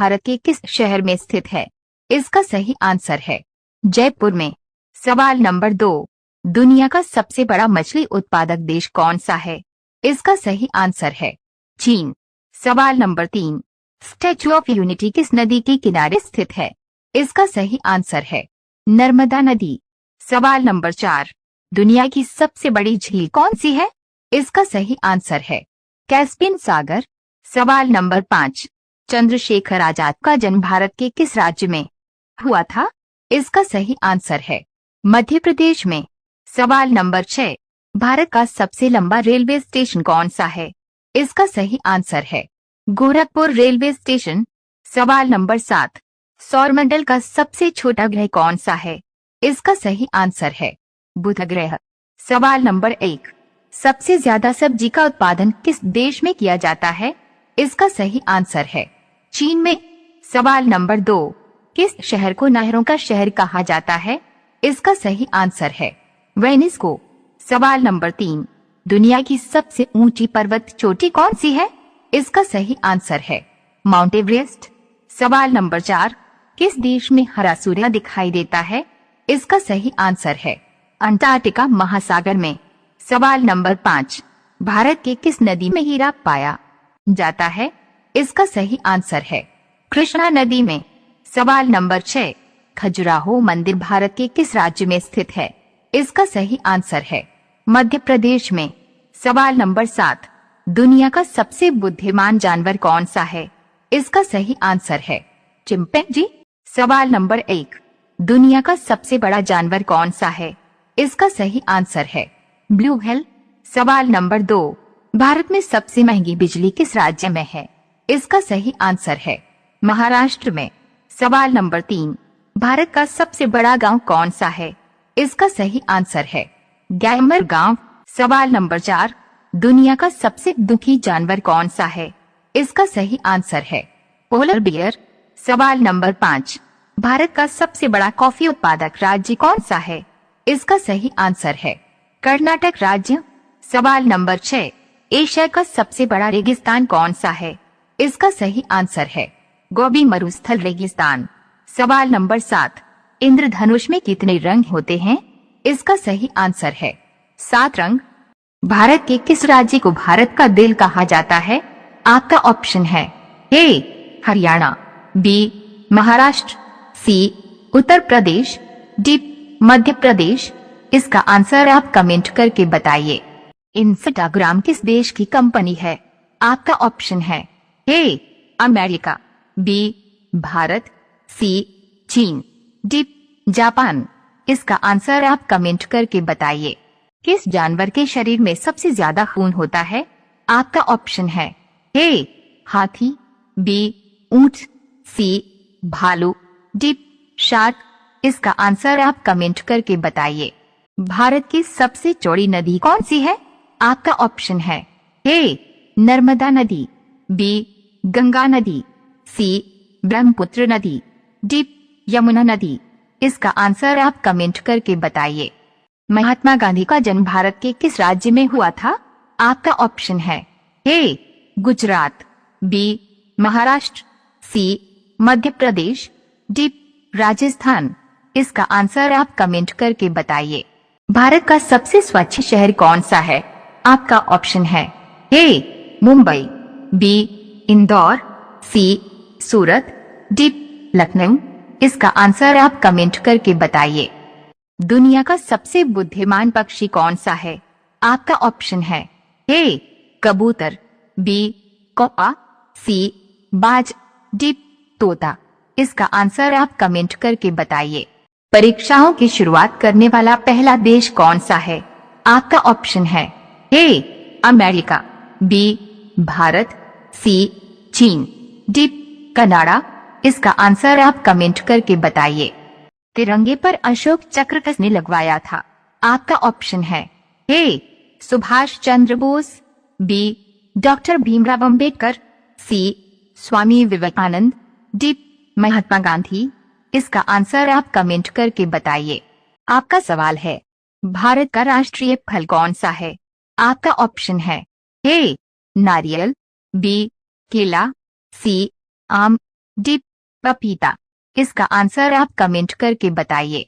भारत के किस शहर में स्थित है? इसका सही आंसर है जयपुर में। सवाल नंबर 2, दुनिया का सबसे बड़ा मछली उत्पादक देश कौन सा है? इसका सही आंसर है चीन। सवाल नंबर 3, स्टैच्यू ऑफ यूनिटी किस नदी के किनारे स्थित है? इसका सही आंसर है नर्मदा नदी। सवाल नंबर 4, दुनिया की सबसे बड़ी झील कौन सी है? इसका सही आंसर है कैस्पियन सागर। सवाल नंबर 5, चंद्रशेखर आजाद का जन्म भारत के किस राज्य में हुआ था? इसका सही आंसर है मध्य प्रदेश में। सवाल नंबर 6, भारत का सबसे लंबा रेलवे स्टेशन कौन सा है? इसका सही आंसर है गोरखपुर रेलवे स्टेशन। सवाल नंबर 7, सौरमंडल का सबसे छोटा ग्रह कौन सा है? इसका सही आंसर है बुध ग्रह। सवाल नंबर 1, सबसे ज्यादा सब्जी का उत्पादन किस देश में किया जाता है? इसका सही आंसर है चीन में। सवाल नंबर 2, किस शहर को नहरों का शहर कहा जाता है? इसका सही आंसर है वेनिस को। सवाल नंबर 3, दुनिया की सबसे ऊंची पर्वत चोटी कौन सी है? इसका सही आंसर है माउंट एवरेस्ट। सवाल नंबर 4, किस देश में हरा सूर्य दिखाई देता है? इसका सही आंसर है अंटार्कटिका महासागर में। सवाल नंबर 5, भारत के किस नदी में हीरा पाया जाता है? इसका सही आंसर है कृष्णा नदी में। सवाल नंबर 6, खजुराहो मंदिर भारत के किस राज्य में स्थित है? इसका सही आंसर है मध्य प्रदेश में। सवाल नंबर 7, दुनिया का सबसे बुद्धिमान जानवर कौन सा है? इसका सही आंसर है चिंपैंजी। सवाल नंबर 1, दुनिया का सबसे बड़ा जानवर कौन सा है? इसका सही आंसर है ब्लू व्हेल। सवाल नंबर 2, भारत में सबसे महंगी बिजली किस राज्य में है? इसका सही आंसर है महाराष्ट्र में। सवाल नंबर 3, भारत का सबसे बड़ा गांव कौन सा है? इसका सही आंसर है ग्यामर गांव। सवाल नंबर 4, दुनिया का सबसे दुखी जानवर कौन सा है? इसका सही आंसर है पोलर बियर। सवाल नंबर 5, भारत का सबसे बड़ा कॉफी उत्पादक राज्य कौन सा है? इसका सही आंसर है कर्नाटक राज्य। सवाल नंबर 6, एशिया का सबसे बड़ा रेगिस्तान कौन सा है? इसका सही आंसर है गोबी मरुस्थल रेगिस्तान। सवाल नंबर 7, इंद्रधनुष में कितने रंग होते हैं? इसका सही आंसर है 7 रंग। भारत के किस राज्य को भारत का दिल कहा जाता है? आपका ऑप्शन है ए हरियाणा, बी महाराष्ट्र, सी उत्तर प्रदेश, डी मध्य प्रदेश। इसका आंसर आप कमेंट करके बताइए। इंस्टाग्राम किस देश की कंपनी है? आपका ऑप्शन है ए अमेरिका, बी भारत, सी चीन, डी जापान। इसका आंसर आप कमेंट करके बताइए। किस जानवर के शरीर में सबसे ज्यादा खून होता है? आपका ऑप्शन है ए हाथी, बी ऊंट, सी भालू, डी शार्क। इसका आंसर आप कमेंट करके बताइए। भारत की सबसे चौड़ी नदी कौन सी है? आपका ऑप्शन है ए नर्मदा नदी, बी गंगा नदी, सी ब्रह्मपुत्र नदी, डी यमुना नदी। इसका आंसर आप कमेंट करके बताइए। महात्मा गांधी का जन्म भारत के किस राज्य में हुआ था? आपका ऑप्शन है ए गुजरात, बी महाराष्ट्र, सी मध्य प्रदेश, डी राजस्थान। इसका आंसर आप कमेंट करके बताइए। भारत का सबसे स्वच्छ शहर कौन सा है? आपका ऑप्शन है ए मुंबई, बी इंदौर, सी सूरत, डी लखनऊ। इसका आंसर आप कमेंट करके बताइए। दुनिया का सबसे बुद्धिमान पक्षी कौन सा है? आपका ऑप्शन है ए कबूतर, बी कौआ, सी बाज, डी तोता। इसका आंसर आप कमेंट करके बताइए। परीक्षाओं की शुरुआत करने वाला पहला देश कौन सा है? आपका ऑप्शन है ए अमेरिका, बी भारत, सी चीन, डी कनाडा। इसका आंसर आप कमेंट करके बताइए। तिरंगे पर अशोक चक्र किसने लगवाया था? आपका ऑप्शन है ए सुभाष चंद्र बोस, बी डॉक्टर भीमराव अंबेडकर, सी स्वामी विवेकानंद, डी महात्मा गांधी। इसका आंसर आप कमेंट करके बताइए। आपका सवाल है, भारत का राष्ट्रीय फल कौन सा है? आपका ऑप्शन है ए नारियल, बी केला, सी आम, डी, पपीता। इसका आंसर आप कमेंट करके बताइए।